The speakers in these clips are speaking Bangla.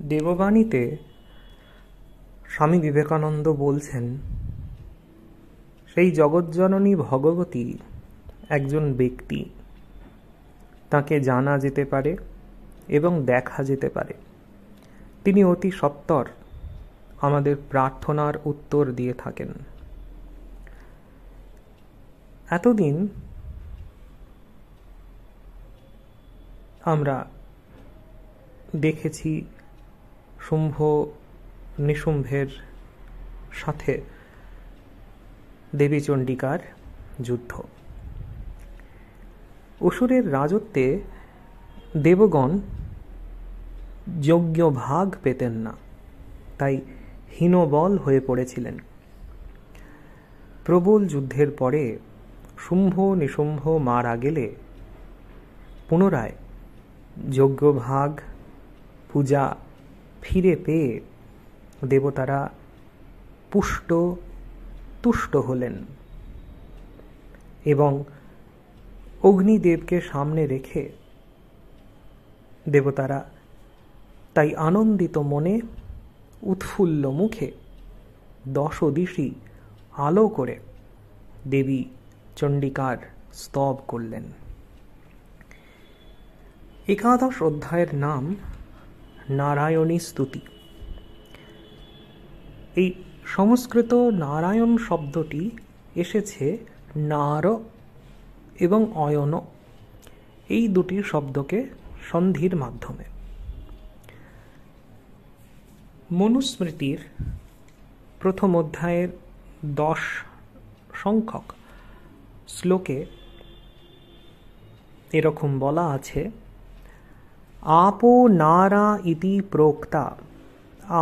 দেববাণীতে স্বামী বিবেকানন্দ বলছেন, সেই জগজ্জননী ভগবতী একজন ব্যক্তি, তাকে জানা যেতে পারে এবং দেখা যেতে পারে। তিনি অতি সত্বর আমাদের প্রার্থনার উত্তর দিয়ে থাকেন। এতদিন আমরা দেখেছি শুম্ভ নিশুম্ভের সাথে দেবী চণ্ডিকার যুদ্ধ। অসুরের রাজত্বে দেবগণ যোগ্য ভাগ পেতেন না, তাই হীনবল হয়ে পড়েছিলেন। প্রবল যুদ্ধের পরে শুম্ভ নিশুম্ভ মারা গেলে পুনরায় যোগ্য ভাগ পূজা ফিরে পেয়ে দেবতারা তুষ্ট হলেন এবং অগ্নিদেবকে সামনে রেখে দেবতারা তাই আনন্দিত মনে উৎফুল্ল মুখে দশদিশি আলো করে দেবী চণ্ডিকার স্তব করলেন। একাদশ অধ্যায়ের নাম নারায়ণী স্তুতি। এই সংস্কৃত নারায়ণ শব্দটি এসেছে নার এবং অয়ন এই দুটি শব্দকে সন্ধির মাধ্যমে। মনুস্মৃতির প্রথম অধ্যায়ের 10 সংখ্যক শ্লোকে এরকম বলা আছে, আপো নারা ইতি প্রোক্তা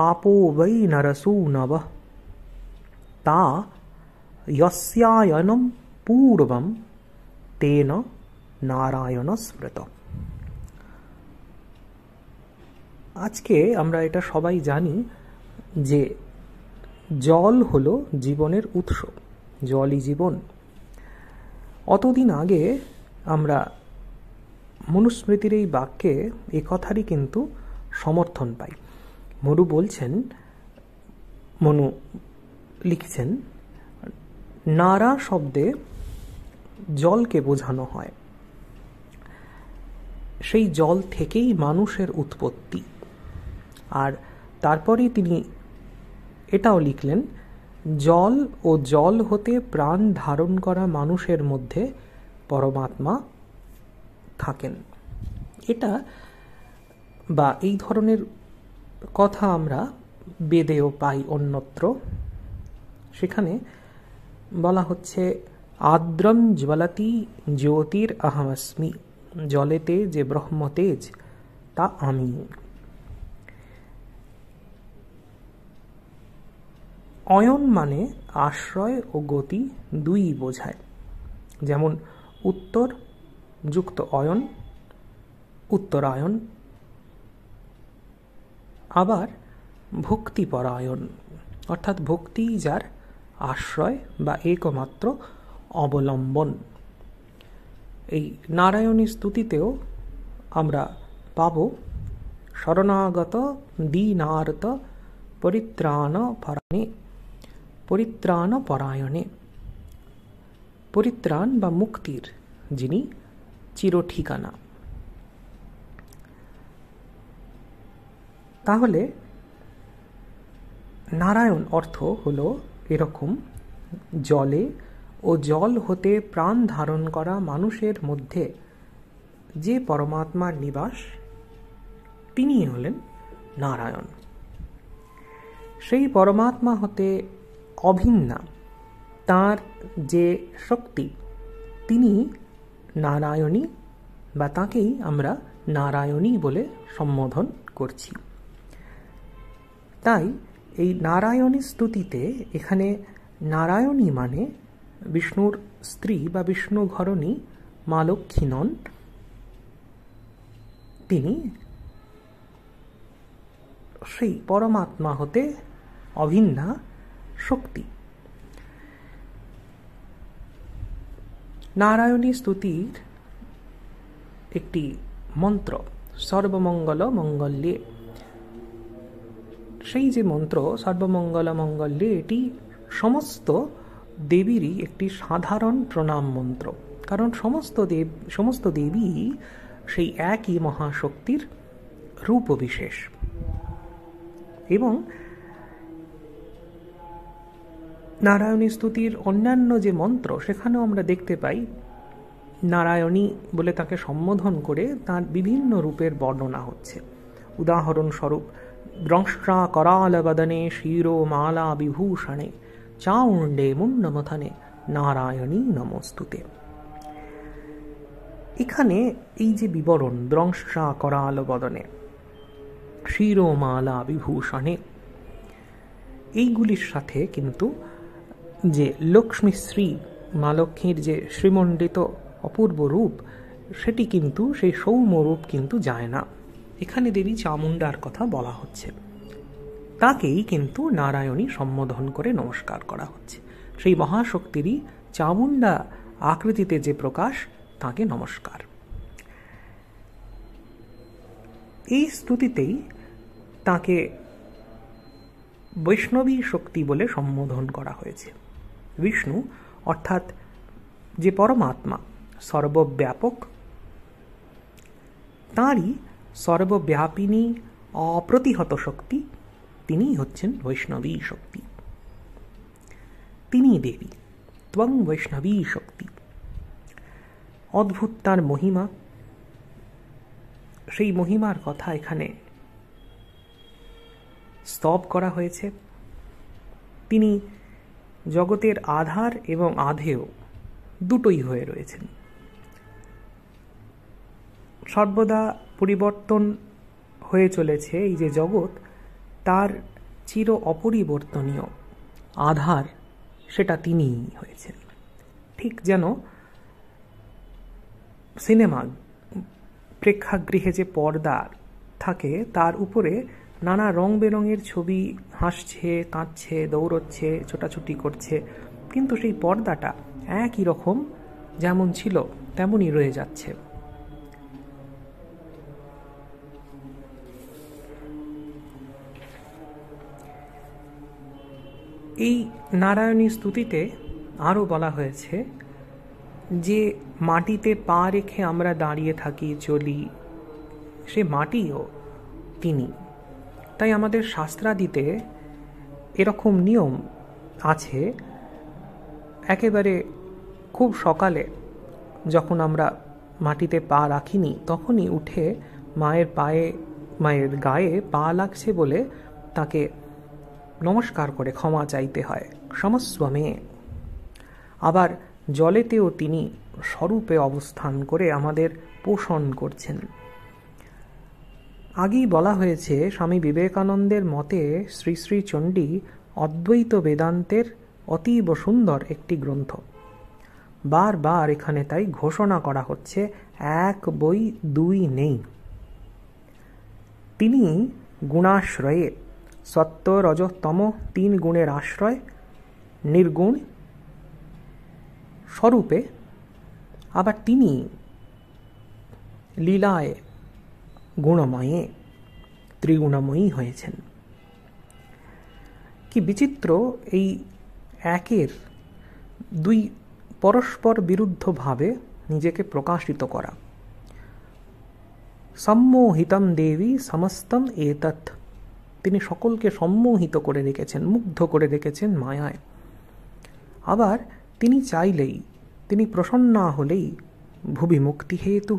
আপো বৈ নরসূনবঃ তা যস্যায়নম পূর্বম তেন নারায়ণ স্মৃত। আজকে আমরা এটা সবাই জানি যে জল হলো জীবনের উৎস, জলই জীবন। অতদিন আগে আমরা মনুস্মৃতির এই বাক্যে এ কথারই কিন্তু সমর্থন পাই। মনু লিখছেন, নারা শব্দে জলকে বোঝানো হয়। সেই জল থেকেই মানুষের উৎপত্তি। আর তারপরে তিনি এটাও লিখলেন, জল ও জল হতে প্রাণ ধারণ করা মানুষের মধ্যে পরমাত্মা থাকেন। এটা বা এই ধরনের কথা আমরা বেদেও পাই অন্যত্র। সেখানে বলা হচ্ছে, আদ্রম জ্বলতি জ্যোতির অহমস্মি, জলেতে যে ব্রহ্মতেজ তা আমি। অয়ন মানে আশ্রয় ও গতি দুই বোঝায়। যেমন উত্তর যুক্ত অয়ন, উত্তরায়ণ। আবার ভক্তিপরায়ণ, অর্থাৎ ভক্তি যার আশ্রয় বা একমাত্র অবলম্বন। এই নারায়ণী স্তুতিতেও আমরা পাব, শরণাগত দীনার্ত পরিত্রাণপরায়ণে। পরিত্রাণ বা মুক্তির যিনি চিরঠিকানা। তাহলে নারায়ণ অর্থ হলো এরকম, জলে ও জল হতে প্রাণ ধারণ করা মানুষের মধ্যে যে পরমাত্মার নিবাস, তিনি হলেন নারায়ণ। সেই পরমাত্মা হতে অভিন্না তার যে শক্তি, তিনি নারায়ণী বা তাকেই আমরা নারায়ণী বলে সম্বোধন করছি। তাই এই নারায়ণী স্তুতিতে এখানে নারায়ণী মানে বিষ্ণুর স্ত্রী বা বিষ্ণু ঘরণী মা লক্ষ্মী নন, তিনি সেই পরমাত্মা হতে অভিন্না শক্তি। নারায়ণী স্তুতির একটি মন্ত্র, সর্বমঙ্গল মঙ্গল্যে, সেই যে মন্ত্র সর্বমঙ্গল মঙ্গলে, এটি সমস্ত দেবীরই একটি সাধারণ প্রণাম মন্ত্র, কারণ সমস্ত দেবী সেই একই মহাশক্তির রূপ বিশেষ। এবং নারায়ণী স্তুতির অন্যান্য যে মন্ত্র, সেখানেও আমরা দেখতে পাই নারায়ণী বলে তাকে সম্বোধন করে তার বিভিন্ন রূপের বর্ণনা হচ্ছে। উদাহরণস্বরূপ দ্রংষ্ট্রা कराल वदने শিরো মালা বিভূষণে চাউণ্ডে মুন্ডমথনে নারায়ণী নমস্তুতে। এখানে এই যে বিবরণ দ্রংষ্ট্রা कराल वदने শিরো মালা বিভূষণে, এইগুলির সাথে কিন্তু যে লক্ষ্মীশ্রী মা লক্ষ্মীর যে শ্রীমণ্ডিত অপূর্ব রূপ, সেটি কিন্তু সেই সৌম্য রূপ কিন্তু যায় না। এখানে দেবী চামুণ্ডার কথা বলা হচ্ছে, তাকেই কিন্তু নারায়ণী সম্বোধন করে নমস্কার করা হচ্ছে। সেই মহাশক্তিরই চামুণ্ডা আকৃতিতে যে প্রকাশ, তাকে নমস্কার। এই স্তুতিতেই তাকে বৈষ্ণবী শক্তি বলে সম্বোধন করা হয়েছে। বিষ্ণু অর্থাৎ যে পরমাত্মা সর্বব্যাপক, তাঁরই সর্বব্যাপিনী অপ্রতিহত শক্তি, তিনিই হচ্ছেন বৈষ্ণবী শক্তি, তিনিই দেবী। ত্বং বৈষ্ণবী শক্তি, অদ্ভুত তার মহিমা। সেই মহিমার কথা এখানে স্তব করা হয়েছে। তিনি জগতের আধার এবং আধেয় দুটোই হয়ে রয়েছেন। সর্বদা পরিবর্তন হয়ে চলেছে এই যে জগৎ, তার চির অপরিবর্তনীয় আধার সেটা তিনিই হয়েছেন। ঠিক যেন সিনেমা প্রেক্ষাগৃহে যে পর্দা থাকে, তার উপরে নানা রং বেরঙের ছবি হাসছে, কাঁদছে, দৌড়চ্ছে, ছোটাছুটি করছে, কিন্তু সেই পর্দাটা একই রকম যেমন ছিল তেমনই রয়ে যাচ্ছে। এই নারায়ণী স্তুতিতে আরও বলা হয়েছে যে মাটিতে পা রেখে আমরা দাঁড়িয়ে থাকি, চলি, সে মাটিও তিনি। তাই আমাদের শাস্ত্রাদিতে এরকম নিয়ম আছে, একেবারে খুব সকালে যখন আমরা মাটিতে পা রাখিনি, তখনই উঠে মায়ের গায়ে পা লাগছে বলে তাকে নমস্কার করে ক্ষমা চাইতে হয়, ক্ষমস্বমে। আবার জলেতেও তিনি স্বরূপে অবস্থান করে আমাদের পোষণ করছেন। আগেই বলা হয়েছে, স্বামী বিবেকানন্দের মতে শ্রী শ্রী চণ্ডী অদ্বৈত বেদান্তের অতীব সুন্দর একটি গ্রন্থ। বারবার এখানে তাই ঘোষণা করা হচ্ছে, এক বই দুই নেই। তিনি গুণাশ্রয়ে, সত্য রজ তম তিন গুণের আশ্রয়, নির্গুণ স্বরূপে, আবার তিনি লীলায় গুণময়ে ত্রিগুণময়ী হয়েছেন। কি বিচিত্র এই একের দুই পরস্পর বিরুদ্ধভাবে নিজেকে প্রকাশিত করা। সম্মোহিতম দেবী সমস্তম এতৎ, তিনি সকলকে সম্মোহিত করে রেখেছেন, মুগ্ধ করে রেখেছেন মায়ায়। আবার তিনি চাইলেই, তিনি প্রসন্না হলেই ভুবি মুক্তি হেতু,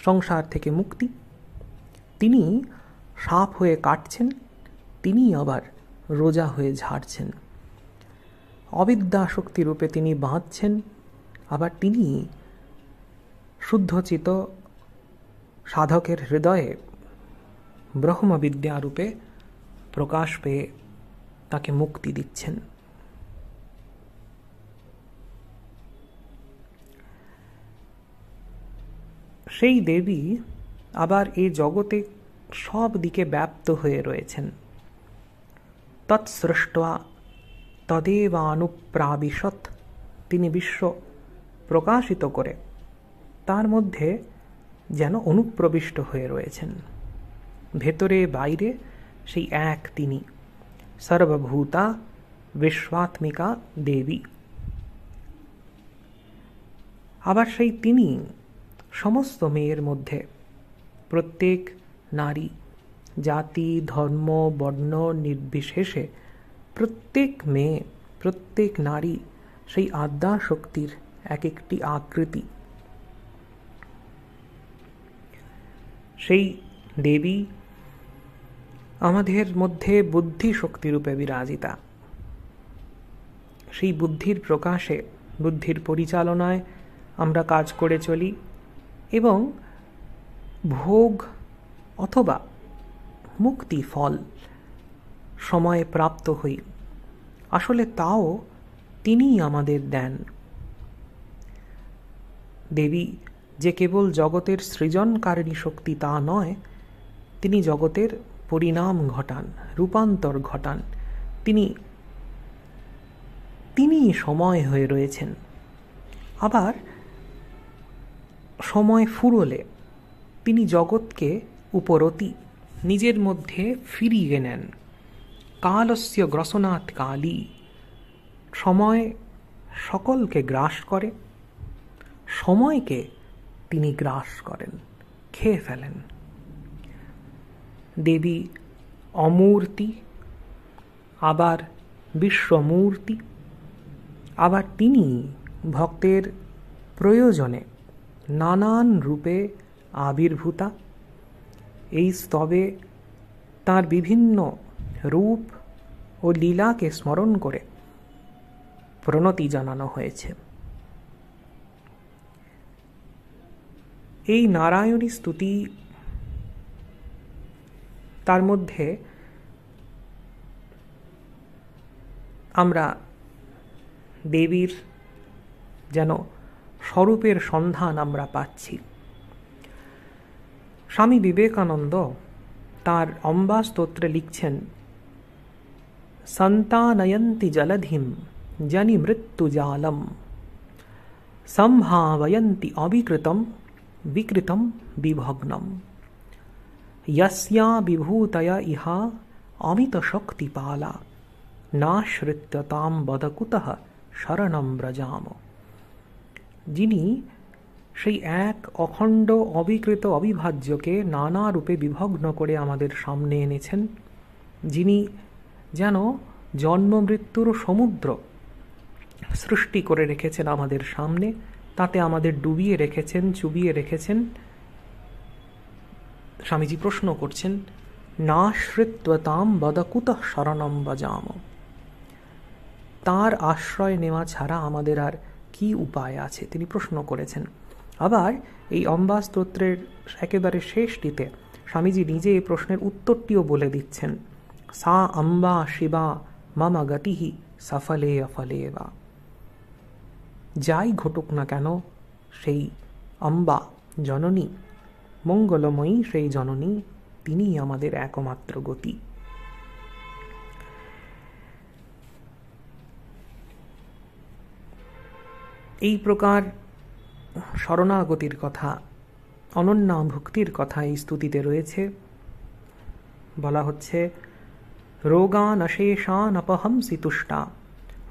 সংসার থেকে মুক্তি, তিনি সাপ হয়ে কাটছেন, তিনি আবার রোজা হয়ে ঝাড়ছেন। অবিদ্যা শক্তিরূপে তিনি বাঁধছেন, আবার তিনি শুদ্ধচিত সাধকের হৃদয়ে ব্রহ্মবিদ্যারূপে প্রকাশ পেয়ে তাকে মুক্তি দিচ্ছেন। সেই দেবী আবার এই জগতে সব দিকে ব্যাপ্ত হয়ে রয়েছেন। তৎসৃষ্ট্বা তদেবানুপ্রাবিশৎ, তিনি বিশ্ব প্রকাশিত করে তার মধ্যে যেন অনুপ্রবিষ্ট হয়ে রয়েছেন। ভেতরে বাইরে সেই এক তিনি, সর্বভূতা বিশ্বাত্মিকা দেবী। আবার সেই তিনি সমস্ত মেয়ের মধ্যে, প্রত্যেক নারী, জাতি, ধর্ম, বর্ণ নির্বিশেষে প্রত্যেক মেয়ে, প্রত্যেক নারী সেই আদ্যা শক্তির এক একটি আকৃতি। সেই দেবী আমাদের মধ্যে বুদ্ধি শক্তিরূপে বিরাজিতা। সেই বুদ্ধির প্রকাশে, বুদ্ধির পরিচালনায় আমরা কাজ করে চলি এবং ভোগ অথবা মুক্তি ফল সময়ে প্রাপ্ত হই। আসলে তাও তিনিই আমাদের দেন। দেবী যে কেবল জগতের সৃজনকারিণী শক্তি তা নয়, তিনি জগতের পরিণাম ঘটান, রূপান্তর ঘটান। তিনি সময় হয়ে রয়েছেন। আবার সময় ফুরলে তিনি জগৎকে উপরতি নিজের মধ্যে ফিরিয়ে নেন। কালস্য গ্রসনাৎ কালী, সময় সকলকে গ্রাস করে, সময়কে তিনি গ্রাস করেন, খেয়ে ফেলেন। দেবী অমূর্তি, আবার বিশ্বমূর্তি, আবার তিনি ভক্তের প্রয়োজনে নানান রূপে আবির্ভূতা। এই স্তবে তাঁর বিভিন্ন রূপ ও লীলাকে স্মরণ করে প্রণতি জানানো হয়েছে। এই নারায়ণী স্তুতি, তার মধ্যে আমরা দেবীর যেন স্বরূপের সন্ধান আমরা পাচ্ছি। স্বামী বিবেকানন্দ তার অম্বা স্তোত্রে লিখছেন, সন্তানয়ন্তি জলধিম জনি মৃত্যুজালম সম্ভাবয়ন্তি অবিকৃতম বিকৃতম বিভগ্নম यस्या विभूतया इहा अमित शक्तिपाला नाश्रित्य ताम बदकुतः शरणं ब्रजाम। যিনি সেই এক অখণ্ড অবিকৃত অবিভাজ্যকে নানা রূপে বিভগ্ন করে আমাদের সামনে এনেছেন, যিনি যেন জন্ম মৃত্যুর সমুদ্র সৃষ্টি করে রেখেছেন আমাদের সামনে, তাতে আমাদের ডুবিয়ে রেখেছেন, চুবিয়ে রেখেছেন। স্বামীজি প্রশ্ন করছেন, নাশ্রিত্বতাম বদকুতঃ শরণম ব্রজাম। তার আশ্রয় নেওয়া ছাড়া আমাদের আর কি উপায় আছে, তিনি প্রশ্ন করেছেন। আবার এই অম্বা স্তোত্রের একেবারে শেষটিতে স্বামীজি নিজে এই প্রশ্নের উত্তরটিও বলে দিচ্ছেন, সা অম্বা শিবা মম গতিহি সফলে অফলে বা। যাই ঘটুক না কেন, সেই অম্বা জননী, মঙ্গলময়ী সেই জননী, তিনিই আমাদের একমাত্র গতি। এই প্রকার শরণাগতির কথা, অনন্যা ভক্তির কথা এই স্তুতিতে রয়েছে। বলা হচ্ছে, রোগান অশেষান অপহংসি তুষ্টা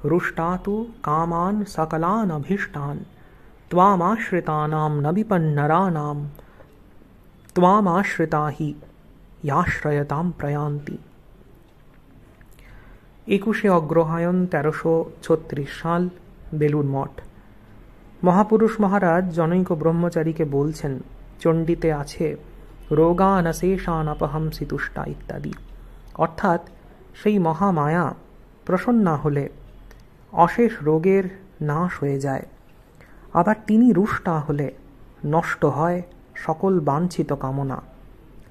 রুষ্টা তু কামান সকলান অভীষ্টান ত্বামাশ্রিতানাম ন বিপন্নরানাম ত্বামাশ্রিতা হি ইয়াশ্রয়তাম প্রয়ান্তি। 21 অগ্রহায়ণ 1336 সাল, বেলুড় মঠ। মহাপুরুষ মহারাজ জনৈক ব্রহ্মচারীকে বলছেন, চণ্ডীতে আছে রোগান অশেষান অপহংসি তুষ্টা ইত্যাদি। অর্থাৎ সেই মহামায়া প্রসন্না হলে অশেষ রোগের নাশ হয়ে যায়। আবার তিনি রুষ্টা হলে নষ্ট হয় সকল বাঞ্ছিত কামনা।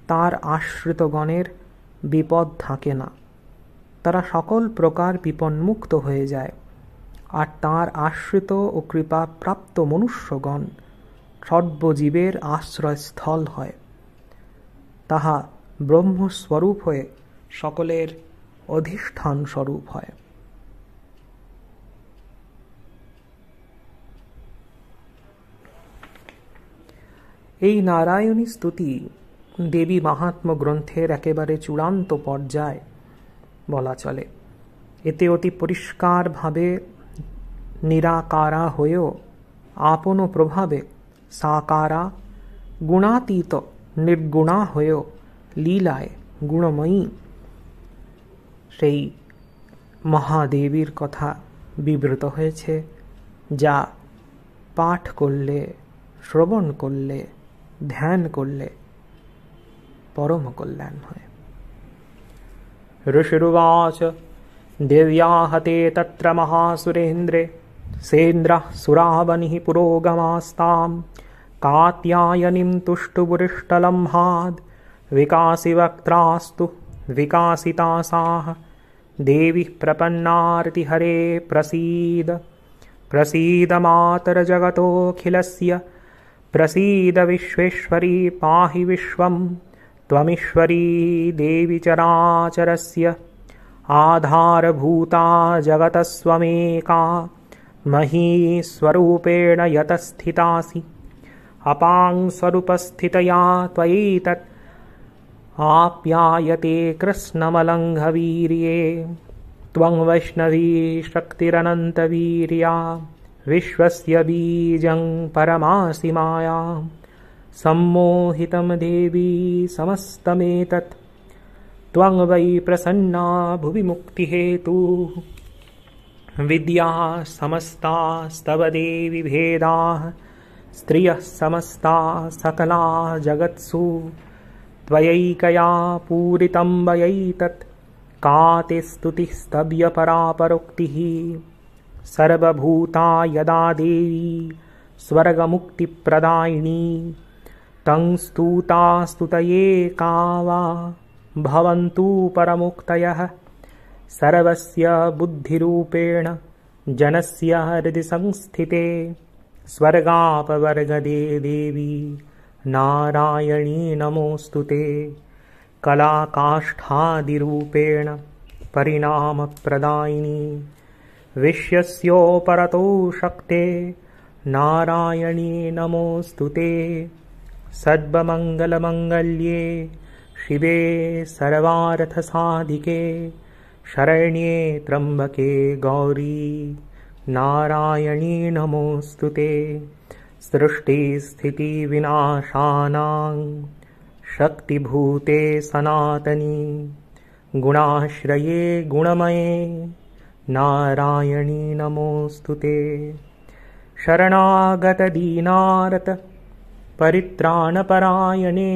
তার আশ্রিতগণের বিপদ থাকে না, তারা সকল প্রকার বিপন্মুক্ত হয়ে যায়। আর তাঁর আশ্রিত ও কৃপা প্রাপ্ত মনুষ্যগণ সর্বজীবের আশ্রয়স্থল হয়। তাহা ব্রহ্মস্বরূপ হয়ে সকলের অধিষ্ঠান স্বরূপ হয়। এই নারায়ণী স্তুতি দেবী মাহাত্ম্য গ্রন্থের একেবারে চূড়ান্ত পর্যায় বলা চলে। এতে অতি পরিষ্কারভাবে নিরাকারা হয়েও আপন প্রভাবে সাকারা, গুণাতীত নির্গুণা হয়েও লীলায় গুণময়ী সেই মহাদেবীর কথা বিবৃত হয়েছে, যা পাঠ করলে, শ্রবণ করলে, ধ্যান করলে পরম কল্যাণ হয়। ऋषिरुवाच देव्या हते तत्र महासुरेन्द्रे सेन्द्रः सुरावनिः पुरोगमास्तां कात्यायनीं तुष्टुबुरिष्टलम्हाद् विकासि वक्त्रास्तु विकासितासाः देवी प्रपन्नार्तिहरे प्रसीद प्रसीद मातर्जगतोऽखिलस्य प्रसीद विश्वेश्वरी पाहि विश्वं त्वमीश्वरी देवी चराचरस्य आधारभूता जगतस्त्वमेका महीस्वरूपेण यतस्थितासि अपांस्वरूपस्थितया त्वयैतत् आप्यायते कृष्णमलङ्घवीर्ये त्वं वैष्णवी शक्तिरनन्तवीर्या विश्वस्य बीजं परमासि माया सम्मोहितं देवी समस्तमेतत् त्वं वै प्रसन्ना भुवि मुक्तिहेतुः विद्याः समस्तास्तव देवि भेदाः स्त्रियः समस्ताः सकलाः जगत्सु त्वयैकया पूरितं वयैतत् का ते स्तुतिस्तव्यपरापरोक्तिः सर्वभूता यदा देवी स्वर्गमुक्तिप्रदायिनी तं स्तुता स्तुतये का वा भवन्तु परमुक्तयः सर्वस्य बुद्धिरूपेण जनस्य हृदि संस्थिते स्वर्गापवर्गदे देवी नारायणी नमोऽस्तुते कलाकाष्ठादिरूपेण परिणामप्रदायिनी विश्वस्योपरतो शक्ते नारायणी नमोऽस्तुते सर्वमङ्गलमङ्गल्ये शिवे सर्वार्थसाधिके शरण्ये त्र्यम्बके गौरी नारायणी नमोऽस्तुते सृष्टिस्थितिविनाशानां शक्तिभूते सनातनी गुणाश्रये गुणमये नारायणी नमोऽस्तुते शरणागतदीनार्त परित्राणपरायणे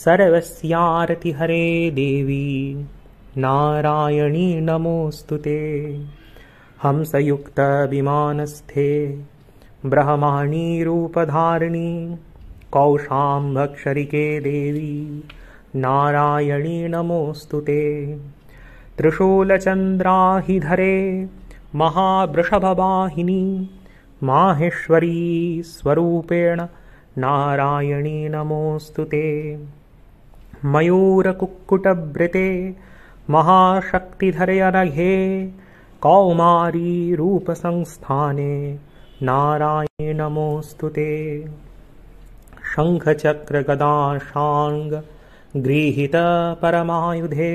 सर्वस्यार्तिहरे देवी नारायणी नमोऽस्तुते हंसयुक्तविमानस्थे ब्रह्माणी रूपधारिणी कौशाम्भक्षरिके देवी नारायणी नमोऽस्तुते त्रिशूलचन्द्राहिधरे महावृषभवाहिनी माहेश्वरी स्वरूपेण नारायणी नमोऽस्तुते मयूरकुक्कुटवृते महाशक्तिधरे अनघे कौमारी रूपसंस्थाने नारायणी नमोऽस्तुते शङ्खचक्रगदाशाङ्ग गृहीत परमायुधे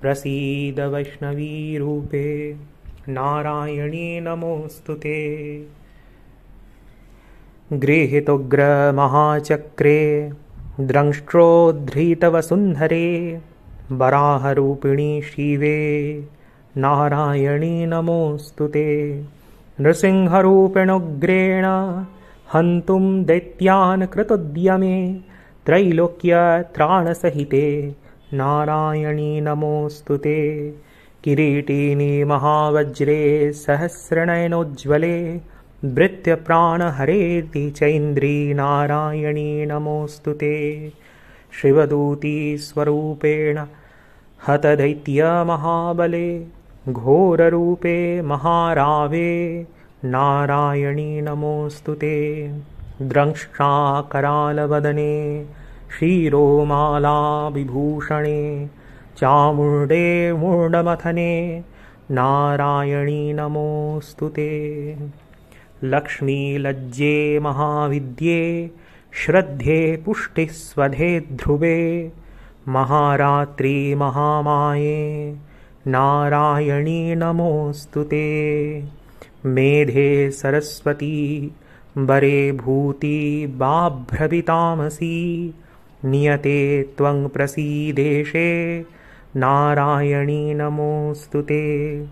प्रसीद वैष्णवी रूपे नारायणी नमोऽस्तुते गृहीतोग्रमहाचक्रे द्रंष्ट्रोद्धृतवसुन्धरे वराहरूपिणी शिवे नारायणी नमोऽस्तुते नृसिंहरूपेणोग्रेण हन्तुं दैत्यान् कृतोद्यमे त्रैलोक्यत्राणसहिते नारायणी नमोऽस्तुते किरीटिनी महावज्रे सहस्रनयनोज्ज्वले भृत्यप्राणहरेति चैन्द्री नारायणी नमोऽस्तुते शिवदूती स्वरूपेण हतदैत्यमहाबले घोररूपे महारावे नारायणी नमोऽस्तुते द्रंष्ट्राकरालवदने क्षीरोमालाविभूषणे चामुण्डे मूर्णमथने नारायणी नमोऽस्तुते लक्ष्मीलज्जे महाविद्ये श्रद्धे पुष्टिः स्वधे ध्रुवे महारात्रि महामाये नारायणी नमोऽस्तु ते। मेधे सरस्वती वरे भूति बाभ्रवितामसि नियते त्वं प्रसीदेशे नारायणी नमोऽस्तु ते।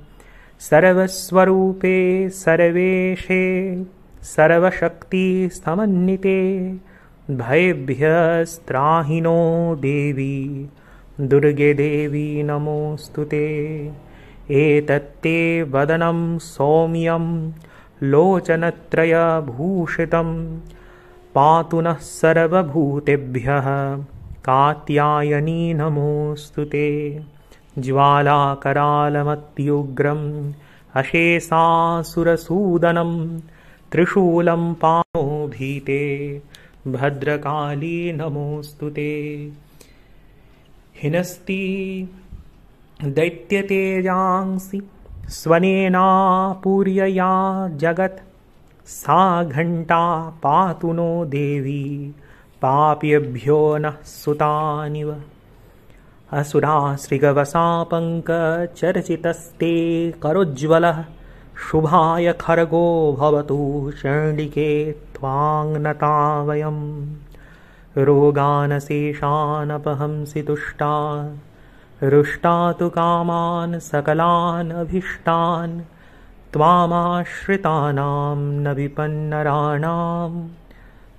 सर्वस्वरूपे सर्वेशे सर्वशक्तिसमन्विते भयेभ्यस्त्राहि नो देवी दुर्गे देवी नमोऽस्तु ते। एतत्ते वदनं सौम्यं लोचनत्रयभूषितं पातु नः सर्वभूतेभ्यः कात्यायनी नमोऽस्तु ते। ज्वालाकरालमत्युग्रम् अशेषासुरसूदनं त्रिशूलं पाणो भीते भद्रकाली नमोऽस्तु ते। हिनस्ति दैत्यतेजांसि स्वनेनापूर्यया जगत् सा घण्टा पातु नो देवी पाप्येभ्यो नः सुतानिव। असुराश्रिगवसापङ्कचर्चितस्ते करोज्ज्वलः शुभाय खर्गो भवतु चण्डिके त्वां नता वयम्। रोगानशेषानपहंसि तुष्टा रुष्टा तु कामान् सकलान् अभीष्टान् त्वामाश्रितानां न विपन्नराणां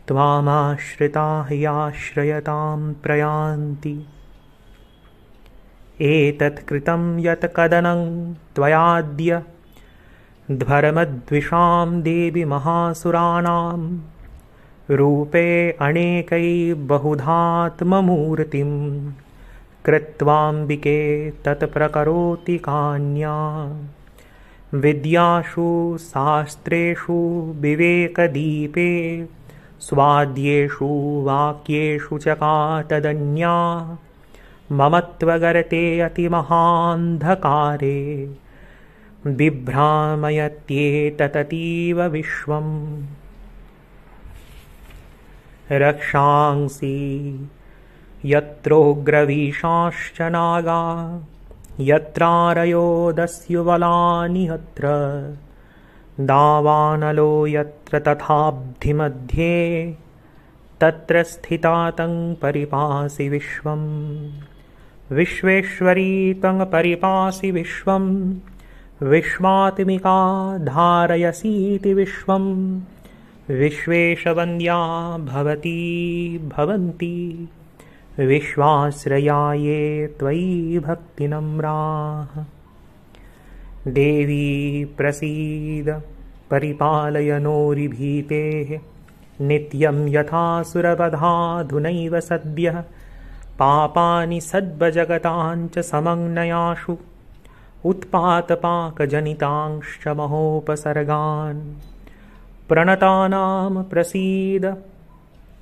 त्वामाश्रिता ह्याश्रयतां प्रयान्ति। एतत् कृतं यत् कदनं त्वयाद्य धर्मद्विषां देवि महासुराणां रूपे अनेकै बहुधात्ममूर्तिं कृत्वाम्बिके तत्प्रकरोति कान्या। विद्यासु शास्त्रेषु विवेकदीपे स्वाद्येषु वाक्येषु चकातदन्या। ममत्वगर्ते अतिमहान्धकारे बिभ्रामयत्येतदतीव विश्वम्। रक्षांसि यत्रोग्रवीशाश्च नागा यत्रारयो दस्युबलानि यत्र दावानलो यत्र तथाब्धिमध्ये तत्र स्थिता तं परिपासि विश्वम्। विश्वेश्वरी तं परिपासि विश्वम् विश्वात्मिका धारयसीति विश्वम्। विश्वेशवन्द्या भवती भवन्ति विश्वाश्रया ये त्वयि भक्तिनम्राः। देवी प्रसीद परिपालय नोरिभीतेः नित्यं यथासुरवधाधुनैव सद्यः। पापानि सद्वजगताञ्च समग्नयाशु उत्पातपाकजनितांश्च महोपसर्गान्। प्रणतानां प्रसीद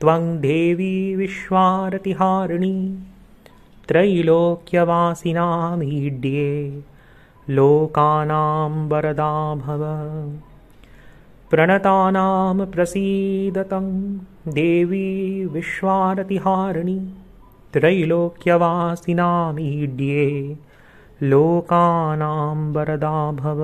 त्वं देवी विश्वारतिहारिणी त्रैलोक्यवासिनामीड्ये लोकानां वरदा भव। प्रणतानां प्रसीद तं देवी विश्वारतिहारिणी त्रैलोक्यवासिनामीड्ये लोकानां वरदा भव।